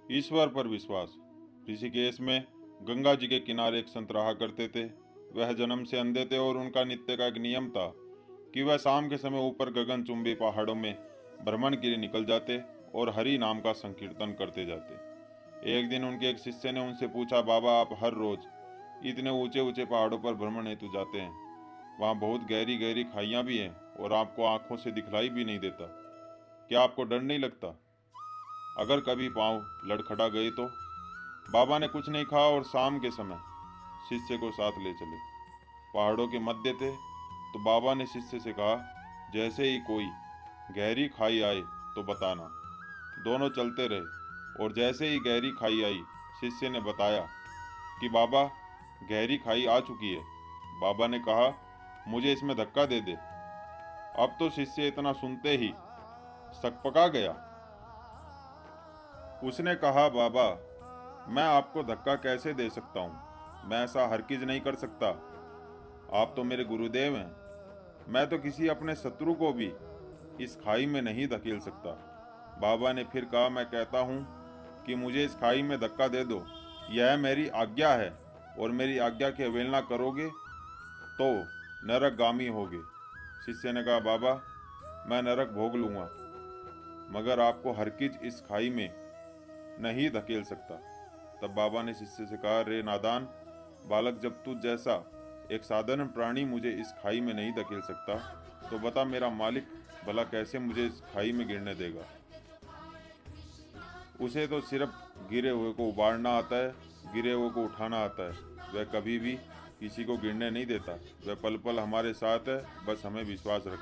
ईश्वर पर विश्वास। ऋषिकेश में गंगा जी के किनारे एक संत रहा करते थे। वह जन्म से अंधे थे और उनका नित्य का एक नियम था कि वह शाम के समय ऊपर गगनचुंबी पहाड़ों में भ्रमण के लिए निकल जाते और हरि नाम का संकीर्तन करते जाते। एक दिन उनके एक शिष्य ने उनसे पूछा, बाबा आप हर रोज इतने ऊंचे ऊंचे पहाड़ों पर भ्रमण हेतु जाते हैं, वहाँ बहुत गहरी गहरी खाइयाँ भी हैं और आपको आंखों से दिखलाई भी नहीं देता, क्या आपको डर नहीं लगता अगर कभी पाँव लड़खड़ा गए तो? बाबा ने कुछ नहीं कहा और शाम के समय शिष्य को साथ ले चले। पहाड़ों के मध्य थे तो बाबा ने शिष्य से कहा, जैसे ही कोई गहरी खाई आए तो बताना। दोनों चलते रहे और जैसे ही गहरी खाई आई, शिष्य ने बताया कि बाबा गहरी खाई आ चुकी है। बाबा ने कहा, मुझे इसमें धक्का दे दे। अब तो शिष्य इतना सुनते ही सकपका गया। उसने कहा, बाबा मैं आपको धक्का कैसे दे सकता हूँ, मैं ऐसा हरगिज नहीं कर सकता। आप तो मेरे गुरुदेव हैं, मैं तो किसी अपने शत्रु को भी इस खाई में नहीं धकेल सकता। बाबा ने फिर कहा, मैं कहता हूँ कि मुझे इस खाई में धक्का दे दो, यह मेरी आज्ञा है और मेरी आज्ञा की अवहेलना करोगे तो नरकगामी होगे। शिष्य ने कहा, बाबा मैं नरक भोग लूंगा मगर आपको हरगिज इस खाई में नहीं धकेल सकता। तब बाबा ने शिष्य से कहा, रे नादान बालक, जब तू जैसा एक साधारण प्राणी मुझे इस खाई में नहीं धकेल सकता तो बता मेरा मालिक भला कैसे मुझे इस खाई में गिरने देगा। उसे तो सिर्फ गिरे हुए को उबारना आता है, गिरे हुए को उठाना आता है। वह कभी भी किसी को गिरने नहीं देता। वह पल पल हमारे साथ है, बस हमें विश्वास रखना